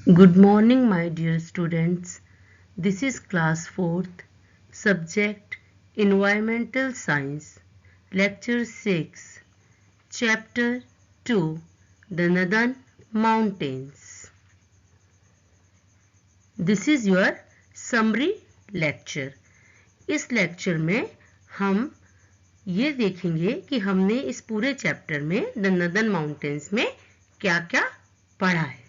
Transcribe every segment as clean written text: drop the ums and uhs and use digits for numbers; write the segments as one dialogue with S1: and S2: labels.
S1: Good morning, my dear students. This is class 4th, subject Environmental Science, lecture 6, chapter 2, the Northern Mountains. This is your summary lecture. इस lecture में हम ये देखेंगे कि हमने इस पूरे चैप्टर में द नॉर्दर्न माउंटेन्स में क्या क्या पढ़ा है.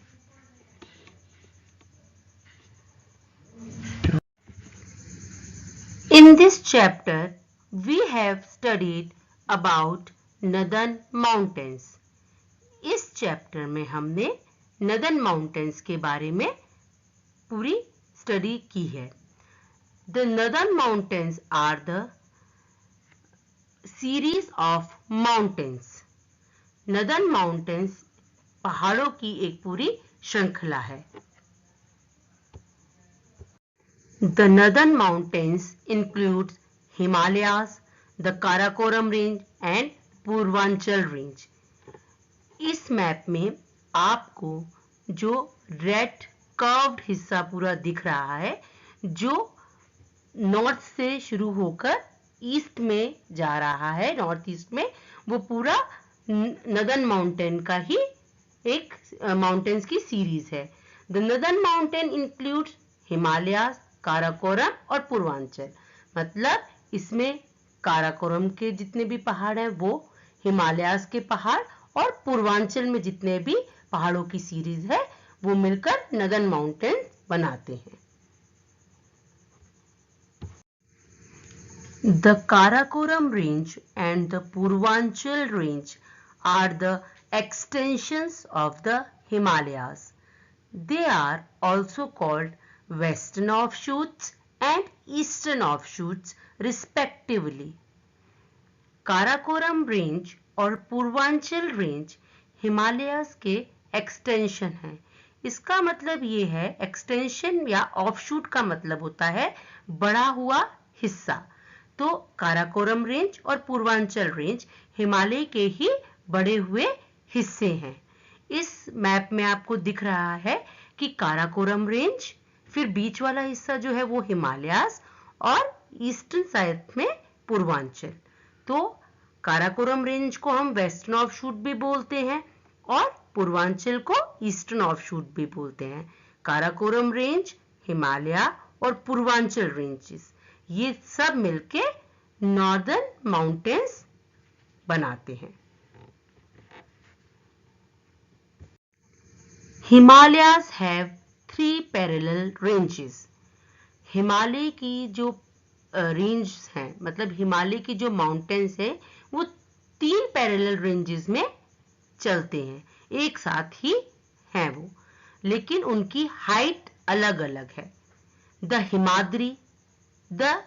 S1: In this chapter, we have studied about Northern Mountains. इस चैप्टर में हमने Northern Mountains के बारे में पूरी स्टडी की है. The Northern Mountains are the series of mountains. Northern Mountains पहाड़ों की एक पूरी श्रृंखला है. The Northern Mountains includes Himalayas, the Karakoram Range and Purvanchal Range. इस मैप में आपको जो रेड कर्व्ड हिस्सा पूरा दिख रहा है, जो नॉर्थ से शुरू होकर ईस्ट में जा रहा है, नॉर्थ ईस्ट में, वो पूरा नॉर्दर्न माउंटेन का ही एक माउंटेन्स की सीरीज है. The northern mountain includes Himalayas, Karakoram और पूर्वांचल. मतलब इसमें काराकोरम के जितने भी पहाड़ हैं वो, हिमालयास के पहाड़ और पूर्वांचल में जितने भी पहाड़ों की सीरीज है वो मिलकर नॉर्दर्न माउंटेन बनाते हैं. The Karakoram range and the Purvanchal range are the extensions of the Himalayas. They are also called western offshoots and eastern offshoots respectively. Karakoram range और पूर्वांचल रेंज हिमालयास के एक्सटेंशन हैं. इसका मतलब ये है, एक्सटेंशन या ऑफशूट का मतलब होता है बढ़ा हुआ हिस्सा. तो काराकोरम रेंज और पूर्वांचल रेंज हिमालय के ही बढ़े हुए हिस्से हैं. इस मैप में आपको दिख रहा है कि काराकोरम रेंज, फिर बीच वाला हिस्सा जो है वो हिमालयास और ईस्टर्न साइड में पूर्वांचल. तो काराकोरम रेंज को हम वेस्टर्न ऑफशूट भी बोलते हैं और पूर्वांचल को ईस्टर्न ऑफशूट भी बोलते हैं. काराकोरम रेंज, हिमालय और पूर्वांचल रेंजेस, ये सब मिलके नॉर्दर्न माउंटेन्स बनाते हैं. Himalayas have 3 parallel ranges. Himalaya की जो रेंज हैं, मतलब हिमालय की जो माउंटेन्स हैं, वो 3 पैरेलल रेंजेस में चलते हैं, एक साथ ही हैं वो, लेकिन उनकी हाइट अलग अलग है. The Himadri, the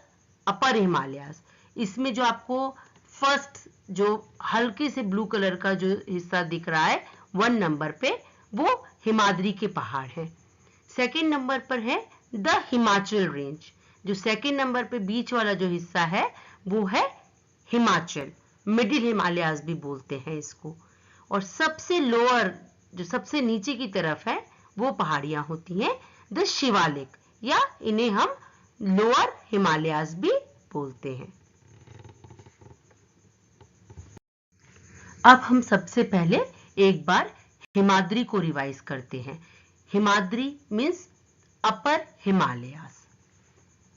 S1: upper Himalayas, इसमें जो आपको फर्स्ट जो हल्के से ब्लू कलर का जो हिस्सा दिख रहा है 1 नंबर पे, वो हिमाद्री के पहाड़ हैं. सेकंड नंबर पर है द हिमाचल रेंज. जो सेकंड नंबर पे बीच वाला जो हिस्सा है वो है हिमाचल, मिडिल हिमालयास भी बोलते हैं इसको. और सबसे लोअर, जो सबसे नीचे की तरफ है, वो पहाड़ियां होती हैं द शिवालिक, या इन्हें हम लोअर हिमालयास भी बोलते हैं. अब हम सबसे पहले एक बार हिमाद्री को रिवाइज करते हैं. Himadri means upper Himalayas.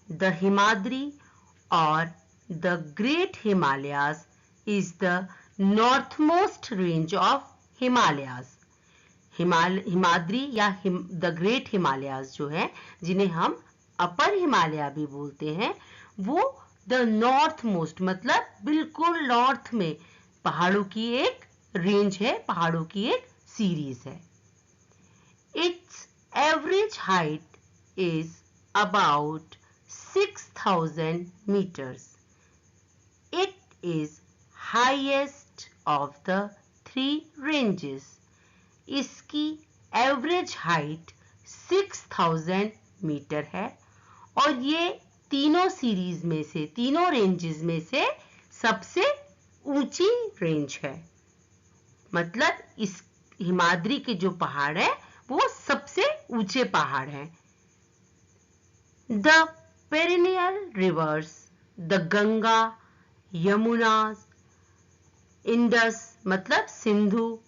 S1: The Himadri or the Great Himalayas is the northmost range of Himalayas. Himadri या द ग्रेट हिमालयास जो है, जिन्हें हम अपर हिमालय भी बोलते हैं, वो द नॉर्थ मोस्ट, मतलब बिल्कुल नॉर्थ में पहाड़ों की एक रेंज है, पहाड़ों की एक सीरीज है. It's average height is about 6,000 meters. It is highest of the 3 ranges. इसकी एवरेज हाइट 6,000 मीटर है और ये तीनों सीरीज में से, तीनों रेंजेस में से सबसे ऊंची रेंज है. मतलब इस हिमाद्री के जो पहाड़ है वो सबसे ऊंचे पहाड़ हैं। The perennial rivers, the Ganga, Yamuna, Indus मतलब Sindhu,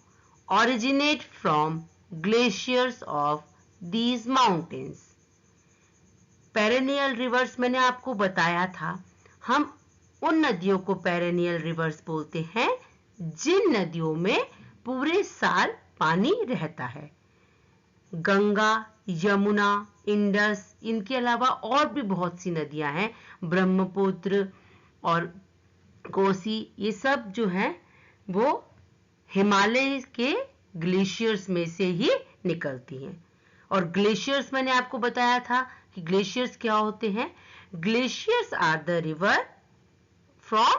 S1: originate from glaciers of these mountains. Perennial rivers मैंने आपको बताया था, हम उन नदियों को पेरेनियल रिवर्स बोलते हैं जिन नदियों में पूरे साल पानी रहता है। गंगा, यमुना, इंडस, इनके अलावा और भी बहुत सी नदियां हैं, ब्रह्मपुत्र और कोसी, ये सब जो हैं वो हिमालय के ग्लेशियर्स में से ही निकलती हैं। और ग्लेशियर्स मैंने आपको बताया था कि ग्लेशियर्स क्या होते हैं। Glaciers are the river from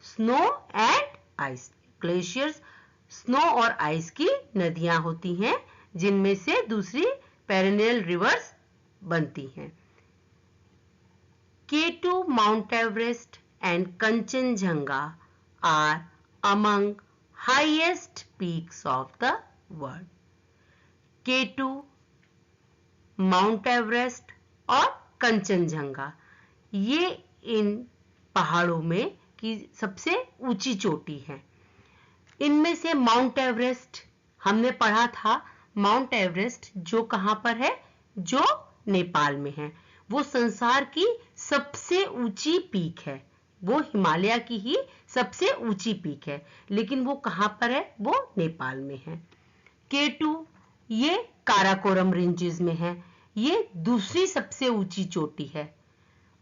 S1: snow and ice. Glaciers snow और आइस की नदियां होती हैं जिनमें से दूसरी पेरेनियल रिवर्स बनती हैं। K2, Mount Everest and Kanchenjunga are among highest peaks of the world. K2, mount Everest और कंचनजंगा, ये इन पहाड़ों में की सबसे ऊंची चोटी है। इनमें से माउंट एवरेस्ट हमने पढ़ा था, माउंट एवरेस्ट जो कहां पर है, जो नेपाल में है, वो संसार की सबसे ऊंची पीक है। वो हिमालय की ही सबसे ऊंची पीक है, लेकिन वो कहां पर है, वो नेपाल में है। K2 ये काराकोरम रेंजेस में है, ये दूसरी सबसे ऊंची चोटी है।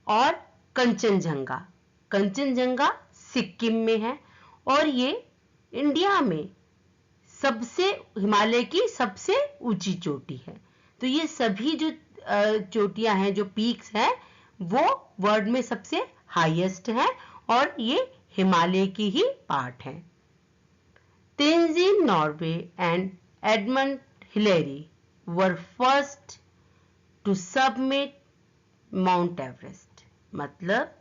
S1: और कंचनजंगा, कंचनजंगा सिक्किम में है और ये इंडिया में सबसे हिमालय की सबसे ऊंची चोटी है। तो ये सभी जो चोटियां हैं, जो पीक्स हैं, वो वर्ल्ड में सबसे हाईएस्ट है और ये हिमालय की ही पार्ट है। Tenzing Norgay and Edmund Hillary were first to submit Mount Everest. मतलब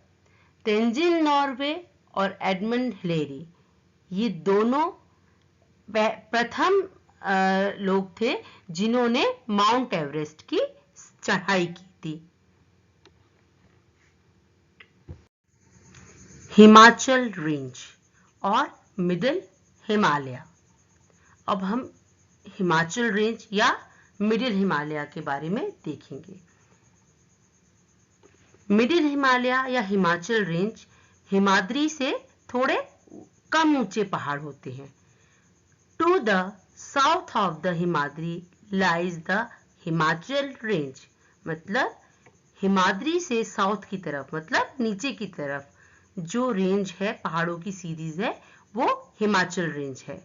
S1: तेंजिन नॉर्वे और एडमंड हिलेरी ये दोनों प्रथम लोग थे जिन्होंने माउंट एवरेस्ट की चढ़ाई की थी। हिमाचल रेंज और मिडिल हिमालय। अब हम हिमाचल रेंज या मिडिल हिमालय के बारे में देखेंगे। मिडिल हिमालय या हिमाचल रेंज हिमाद्री से थोड़े कम ऊंचे पहाड़ होते हैं। To the south of the Himadri lies the Himachal range. मतलब हिमाद्री से साउथ की तरफ, मतलब नीचे की तरफ जो रेंज है, पहाड़ों की सीरीज है, वो हिमाचल रेंज है।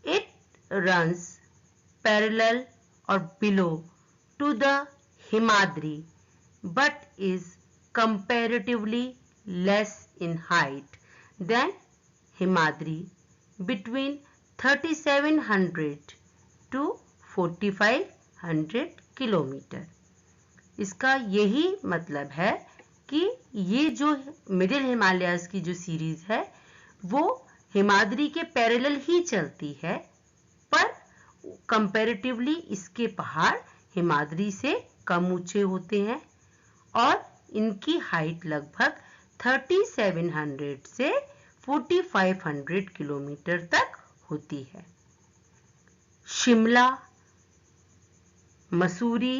S1: इट रन्स पैरेलल और below to the Himadri but is comparatively less in height than Himadri, between 3700 to 4500 kilometre. इसका यही मतलब है कि ये जो मिडिल हिमालयस की जो सीरीज है वो हिमाद्री के पैरेलल ही चलती है, पर कंपैरेटिवली इसके पहाड़ हिमाद्री से कम ऊंचे होते हैं और इनकी हाइट लगभग 3700 से 4500 किलोमीटर तक होती है। Shimla, Mussoorie,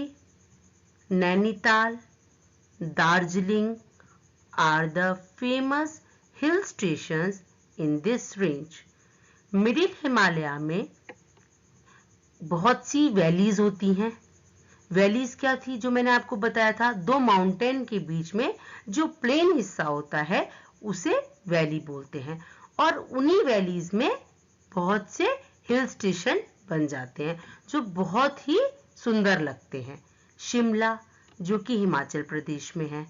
S1: Nainital, Darjeeling are the famous hill stations in this range. Middle Himalaya में बहुत सी वैलीज होती हैं। वैलीज क्या थी, जो मैंने आपको बताया था, दो माउंटेन के बीच में जो प्लेन हिस्सा होता है उसे वैली बोलते हैं और उन्हीं वैलीज में बहुत से हिल स्टेशन बन जाते हैं जो बहुत ही सुंदर लगते हैं। शिमला जो कि हिमाचल प्रदेश में है,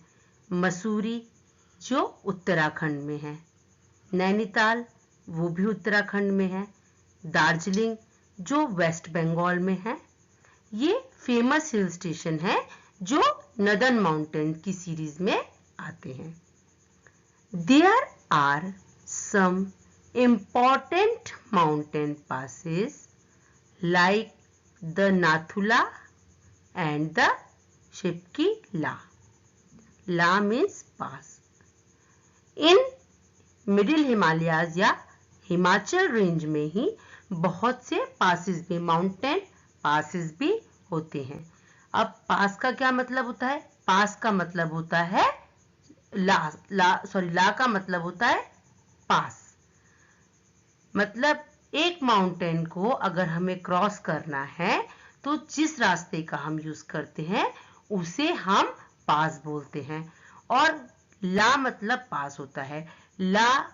S1: मसूरी जो उत्तराखंड में है, नैनीताल वो भी उत्तराखंड में है, दार्जिलिंग जो वेस्ट बंगाल में है। ये फेमस हिल स्टेशन है जो नदर्न माउंटेन की सीरीज में आते हैं। There are some important mountain passes like the Nathula and the Shipkila. La means pass. In middle Himalayas या हिमाचल रेंज में ही बहुत से पासेस भी, माउंटेन पासेस भी होते हैं। अब पास का क्या मतलब होता है? पास का मतलब होता है ला का मतलब होता है पास। मतलब एक माउंटेन को अगर हमें क्रॉस करना है तो जिस रास्ते का हम यूज करते हैं उसे हम पास बोलते हैं। और ला मतलब पास होता है। ला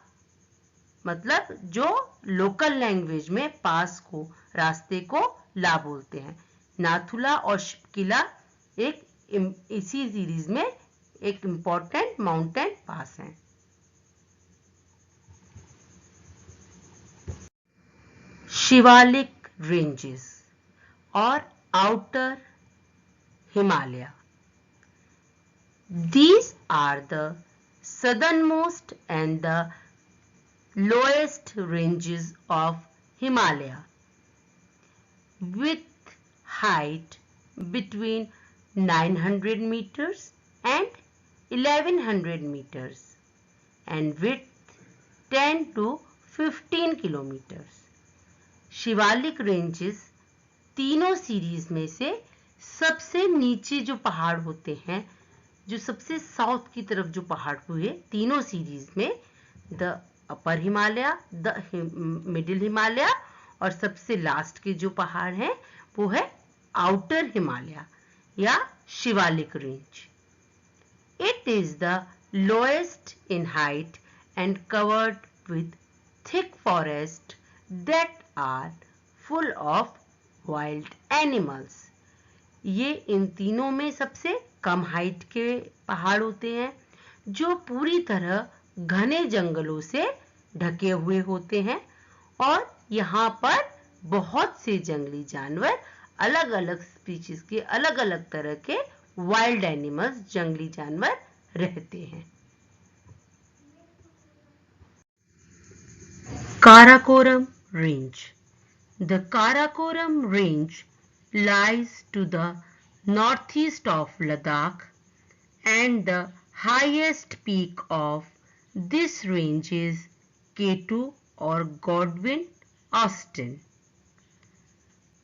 S1: मतलब जो लोकल लैंग्वेज में पास को, रास्ते को ला बोलते हैं। नाथुला और शिपकिला एक इसी सीरीज में एक इंपॉर्टेंट माउंटेन पास हैं। शिवालिक रेंजेस और outer Himalaya. These are the southernmost and the lowest ranges of Himalaya, with height between 900 meters and 1100 meters and width 10 to 15 kilometers. Shivalik ranges तीनों सीरीज में से सबसे नीचे जो पहाड़ होते हैं, जो सबसे साउथ की तरफ जो पहाड़ हुए तीनों सीरीज में, the upper Himalaya, the middle Himalaya और सबसे लास्ट के जो पहाड़ हैं वो है आउटर हिमालय या Shivalik range. It is the lowest in height and covered with thick forest that are full of wild animals. ये इन तीनों में सबसे कम हाइट के पहाड़ होते हैं जो पूरी तरह घने जंगलों से ढके हुए होते हैं और यहाँ पर बहुत से जंगली जानवर, अलग अलग स्पीशीज के, अलग अलग तरह के वाइल्ड एनिमल्स, जंगली जानवर रहते हैं। Karakoram range. The Karakoram range lies to the northeast of Ladakh, and the highest peak of this range is K2 or Godwin Austen.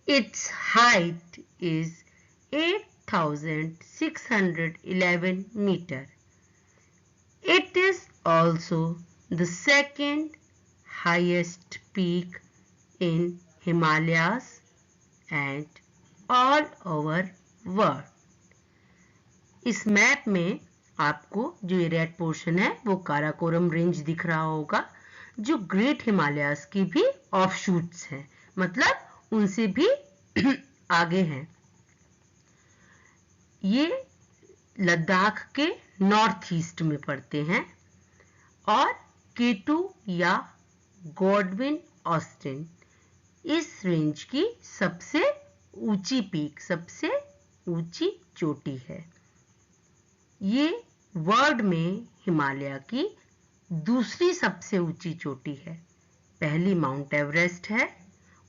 S1: Its height is 8,611 meters. It is also the second highest peak in Himalayas and all over world. इस map में आपको जो ये red portion है वो Karakoram range दिख रहा होगा, जो ग्रेट हिमालयाज की भी ऑफशूट्स हैं, मतलब उनसे भी आगे हैं। ये लद्दाख के नॉर्थ ईस्ट में पड़ते हैं और K2 या गॉडविन ऑस्टिन इस रेंज की सबसे ऊंची पीक, सबसे ऊंची चोटी है। ये वर्ल्ड में हिमालय की दूसरी सबसे ऊंची चोटी है। पहली माउंट एवरेस्ट है,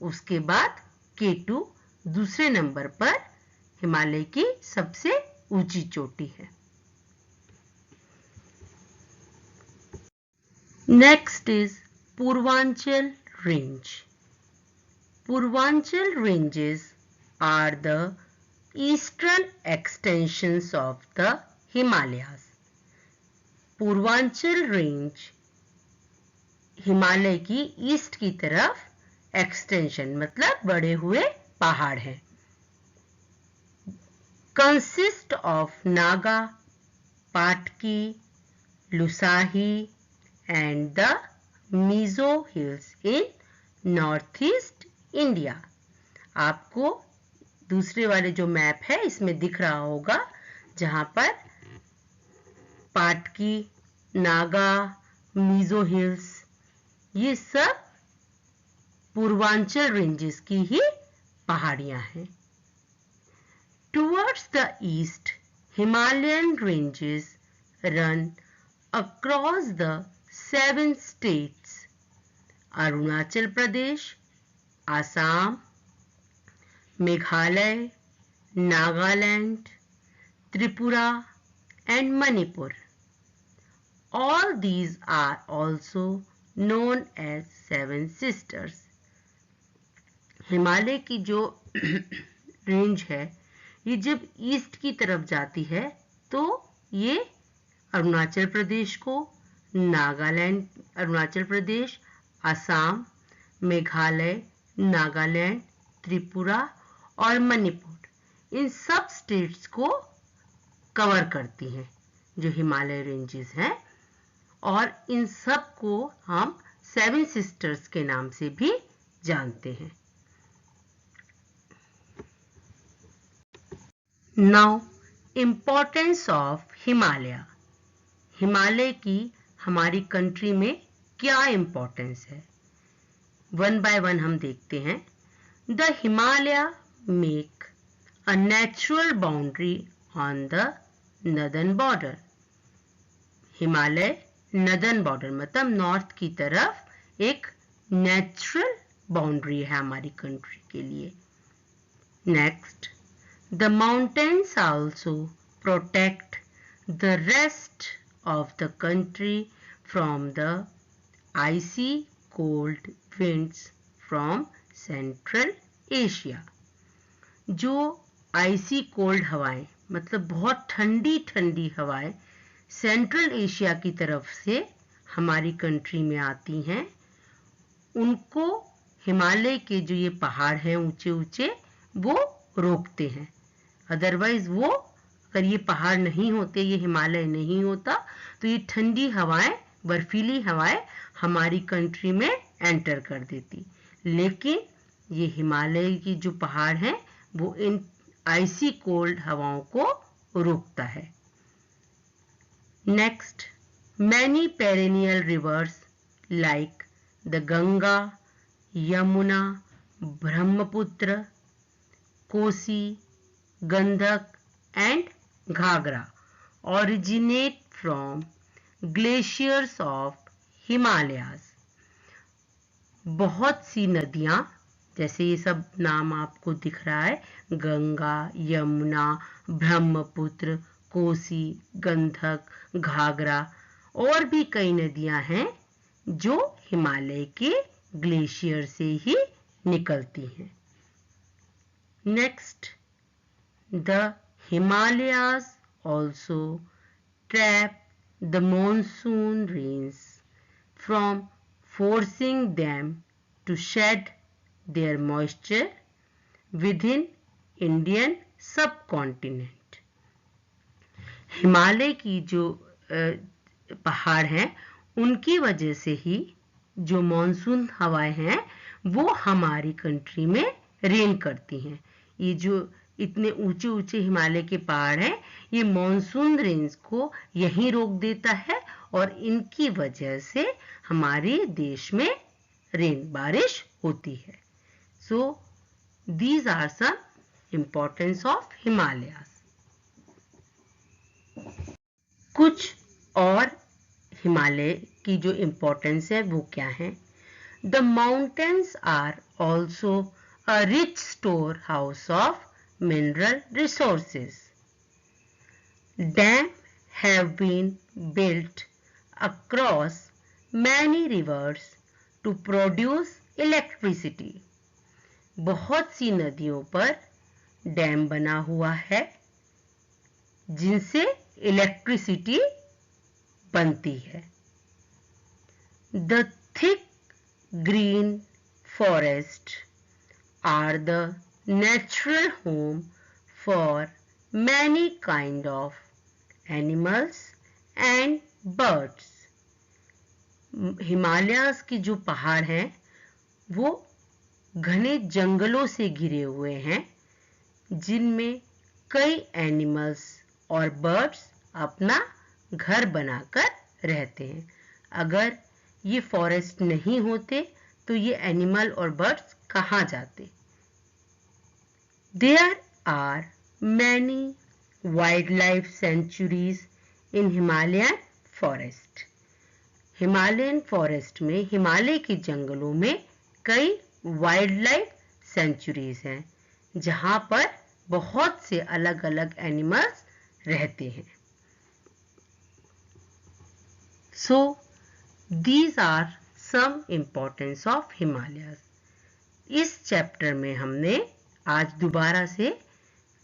S1: उसके बाद K2 दूसरे नंबर पर हिमालय की सबसे ऊंची चोटी है। Next is Purvanchal range. Purvanchal ranges are the eastern extensions of the Himalayas. Purvanchal range Himalaya की ईस्ट की तरफ एक्सटेंशन मतलब बढ़े हुए पहाड़ हैं। Consist of Naga, Patki, Lusahi and the Mizo Hills in northeast India. आपको दूसरे वाले जो मैप है इसमें दिख रहा होगा, जहां पर पाटकी, नागा, मिजो हिल्स, ये सब पूर्वांचल रेंजेस की ही पहाड़ियां हैं। Towards the east Himalayan ranges run across the 7 states Arunachal Pradesh, Assam, Meghalaya, Nagaland, Tripura, and Manipur. All these are also known as Seven Sisters. Himalaya की जो रेंज है ये जब ईस्ट की तरफ जाती है तो ये अरुणाचल प्रदेश को, नागालैंड, अरुणाचल प्रदेश, असम, मेघालय, नागालैंड, त्रिपुरा और मणिपुर, इन सब स्टेट्स को कवर करती हैं जो हिमालय रेंजेस हैं, और इन सब को हम सेवन सिस्टर्स के नाम से भी जानते हैं। Now importance of Himalaya. Himalaya की हमारी कंट्री में क्या इम्पोर्टेंस है, वन बाय वन हम देखते हैं। The Himalaya make a natural boundary on the northern border. Himalaya northern border मतलब नॉर्थ की तरफ एक नेचुरल बाउंड्री है हमारी कंट्री के लिए। Next, the mountains also protect the rest of the country from the icy cold winds from central Asia. जो icy cold हवाएं मतलब बहुत ठंडी ठंडी हवाएं सेंट्रल एशिया की तरफ से हमारी कंट्री में आती हैं, उनको हिमालय के जो ये पहाड़ हैं ऊंचे ऊंचे वो रोकते हैं। अदरवाइज वो, अगर ये पहाड़ नहीं होते, ये हिमालय नहीं होता, तो ये ठंडी हवाएं, बर्फीली हवाएं हमारी कंट्री में एंटर कर देती। लेकिन ये हिमालय की जो पहाड़ हैं वो इन आइसी कोल्ड हवाओं को रोकता है। Next, many perennial rivers like the Ganga, Yamuna, Brahmaputra, Kosi, Gandhak and Ghagra originate from glaciers of Himalayas. बहुत सी नदियां, जैसे ये सब नाम आपको दिख रहा है, गंगा, यमुना, ब्रह्मपुत्र, कोसी, गंधक, घाघरा, और भी कई नदियां हैं जो हिमालय के ग्लेशियर से ही निकलती हैं। Next, the Himalayas also trap the monsoon rains from forcing them to shed their moisture within Indian subcontinent. Himalaya की जो पहाड़ हैं उनकी वजह से ही जो मॉनसून हवाएं हैं वो हमारी कंट्री में रेन करती हैं। ये जो इतने ऊंचे ऊंचे हिमालय के पहाड़ हैं ये मॉनसून रेन्स को यहीं रोक देता है और इनकी वजह से हमारे देश में रेन, बारिश होती है। So these are some importance of Himalayas. कुछ और हिमालय की जो इम्पोर्टेंस है वो क्या है? The mountains are also a rich storehouse of mineral resources. Dam have been built across many rivers to produce electricity. बहुत सी नदियों पर डैम बना हुआ है जिनसे इलेक्ट्रिसिटी बनती है। The thick green forest are the natural home for many kind of animals and birds. Himalayas के जो पहाड़ हैं वो घने जंगलों से घिरे हुए हैं जिनमें कई एनिमल्स और बर्ड्स अपना घर बनाकर रहते हैं। अगर ये फॉरेस्ट नहीं होते तो ये एनिमल और बर्ड्स कहाँ जाते? There are many wildlife sanctuaries in Himalayan forest. Himalayan forest में, हिमालय के जंगलों में कई वाइल्ड लाइफ सेंचुरीज हैं जहां पर बहुत से अलग अलग एनिमल्स रहते हैं। So these are some importance of Himalayas. इस चैप्टर में हमने आज दोबारा से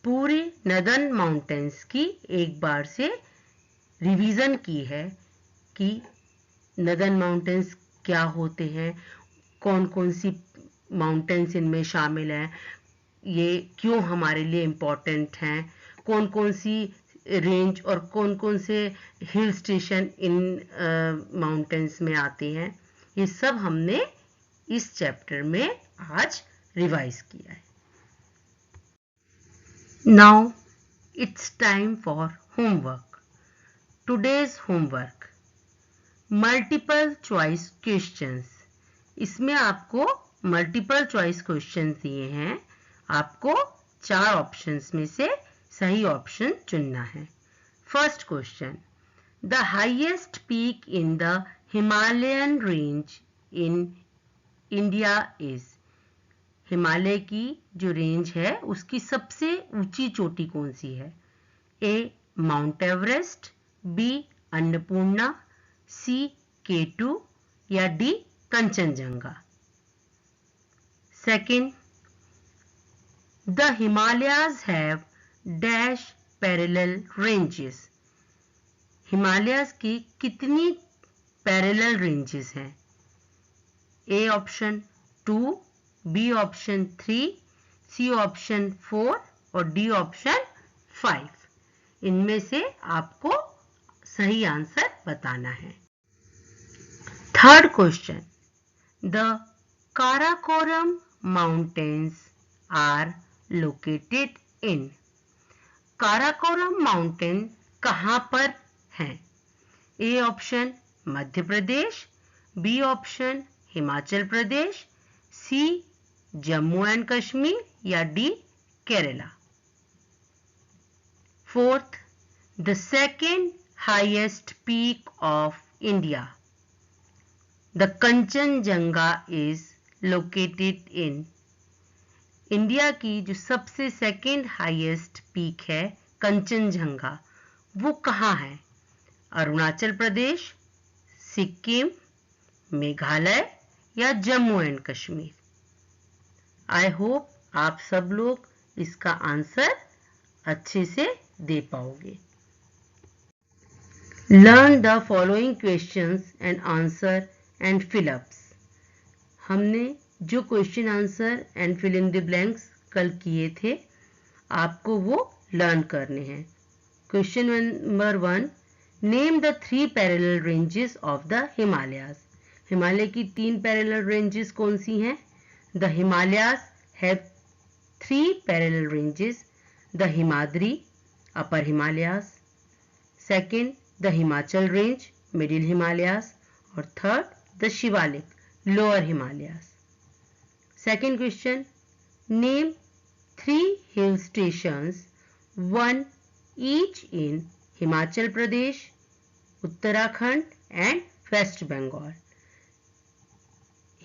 S1: पूरे नदर्न माउंटेन्स की एक बार से रिवीजन की है कि नदर्न माउंटेन्स क्या होते हैं, कौन कौन सी माउंटेन्स इनमें शामिल हैं, ये क्यों हमारे लिए इम्पोर्टेंट हैं, कौन कौन सी रेंज और कौन कौन से हिल स्टेशन इन माउंटेन्स में आते हैं। ये सब हमने इस चैप्टर में आज रिवाइज किया है। Now it's time for homework. Today's homework multiple choice questions. इसमें आपको मल्टीपल चॉइस क्वेश्चंस दिए हैं। आपको 4 ऑप्शंस में से सही ऑप्शन चुनना है। First question, the highest peak in the Himalayan range in India is. Himalaya की जो रेंज है उसकी सबसे ऊंची चोटी कौन सी है? A Mount Everest, B Annapurna, C K2 या D Kanchenjunga. Second, the Himalayas have dash parallel ranges. Himalayas की कितनी पैरेलल रेंजेस हैं? A option 2, B option 3, C option 4 और डी ऑप्शन 5। इनमें से आपको सही आंसर बताना है। Third question, the Karakoram mountains are located in. Karakoram mountain कहां पर हैं? A option Madhya Pradesh, B option Himachal Pradesh, C Jammu and Kashmir या D Kerala. Fourth, the second highest peak of India, the Kanchenjunga is located in. India की जो सबसे सेकेंड हाईएस्ट पीक है कंचनजंगा, वो कहाँ है? अरुणाचल प्रदेश, सिक्किम, मेघालय या Jammu and Kashmir. I hope आप सब लोग इसका आंसर अच्छे से दे पाओगे। Learn the following questions and answer and fill ups. हमने जो question answer and fill in the blanks कल किए थे, आपको वो लर्न करने हैं। Question number 1, name the 3 parallel ranges of the Himalayas. Himalaya की 3 पैरेलल रेंजेस कौन सी हैं? The Himalayas have 3 parallel ranges, the Himadri upper Himalayas, second the Himachal range middle Himalayas और third the Shivalik lower Himalayas. Second question, name 3 hill stations, 1 each in Himachal Pradesh, Uttarakhand and West Bengal.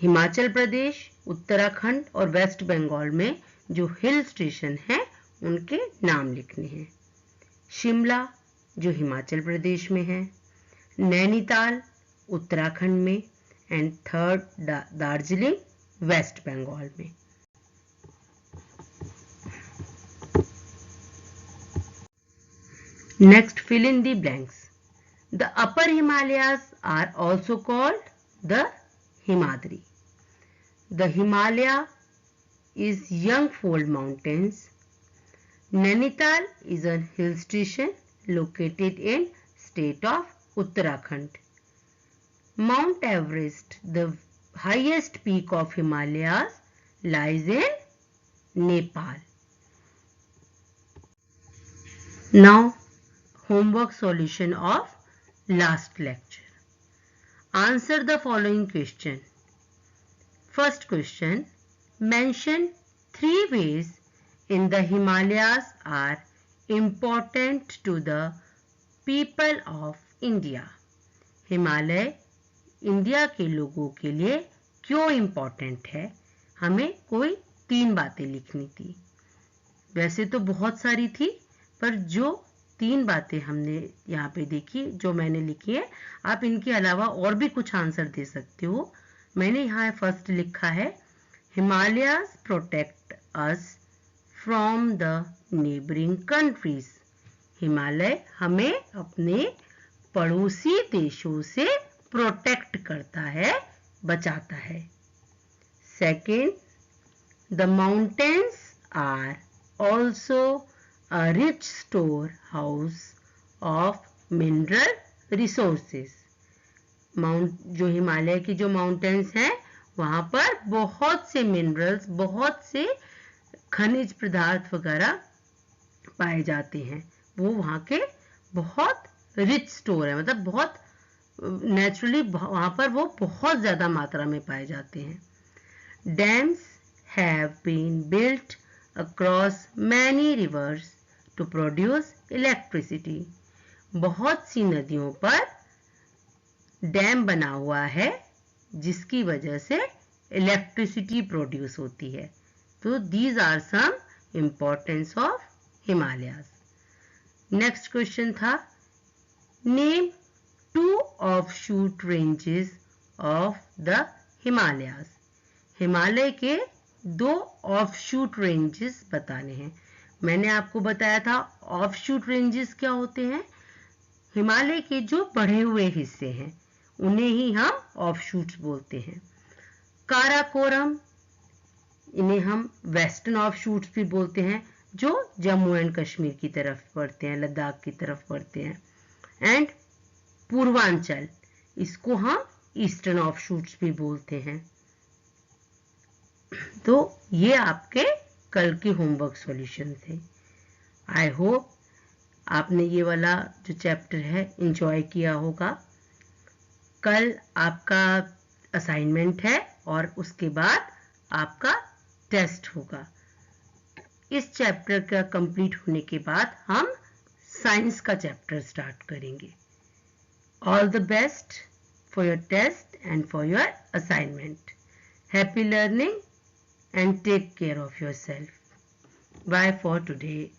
S1: Himachal Pradesh, Uttarakhand और West Bengal में जो hill station हैं उनके नाम लिखने हैं। शिमला जो हिमाचल प्रदेश में है, नैनीताल उत्तराखंड में and third Darjeeling West Bengal में। Next, fill in the blanks. The upper Himalayas are also called the Himadri. The Himalaya is young fold mountains. Nainital is a hill station located in state of Uttarakhand. Mount Everest, the highest peak of Himalayas, lies in Nepal. Now, homework solution of last lecture. Answer the following question. First question, mention 3 ways in the Himalayas are important to the people of India. Himalaya India के लोगों के लिए क्यों important है? हमें कोई 3 बातें लिखनी थी। वैसे तो बहुत सारी थी, पर जो 3 बातें हमने यहाँ पे देखी, जो मैंने लिखी है, आप इनके अलावा और भी कुछ आंसर दे सकते हो। मैंने यहाँ फर्स्ट लिखा है, Himalayas protect us from the neighbouring countries. Himalaya हमें अपने पड़ोसी देशों से प्रोटेक्ट करता है, बचाता है। Second, the mountains are also a rich storehouse of mineral resources। जो हिमालय की जो माउंटेन्स हैं, वहां पर बहुत से मिनरल्स, बहुत से खनिज पदार्थ वगैरह पाए जाते हैं। वो वहां के बहुत रिच स्टोर है, मतलब बहुत नेचुरली वहां पर वो बहुत ज्यादा मात्रा में पाए जाते हैं। Dams have been built across many rivers to produce electricity। बहुत सी नदियों पर डैम बना हुआ है, जिसकी वजह से इलेक्ट्रिसिटी प्रोड्यूस होती है। तो these are some importance of Himalayas. Next question था, name 2 offshoot ranges of the Himalayas. Himalaya के 2 ऑफशूट रेंजेस बताने हैं। मैंने आपको बताया था ऑफशूट रेंजेस क्या होते हैं। हिमालय के जो बढ़े हुए हिस्से हैं, उन्हें ही हम ऑफशूट्स बोलते हैं। काराकोरम, इन्हें हम वेस्टर्न ऑफशूट्स भी बोलते हैं, जो जम्मू एंड कश्मीर की तरफ पड़ते हैं, लद्दाख की तरफ पड़ते हैं। एंड पूर्वांचल, इसको हम ईस्टर्न ऑफशूट्स भी बोलते हैं। तो ये आपके कल के होमवर्क सॉल्यूशन थे। आई होप आपने ये वाला जो चैप्टर है एंजॉय किया होगा। कल आपका असाइनमेंट है और उसके बाद आपका टेस्ट होगा। इस चैप्टर का कंप्लीट होने के बाद हम साइंस का चैप्टर स्टार्ट करेंगे। All the best for your test and for your assignment. Happy learning and take care of yourself. Bye for today.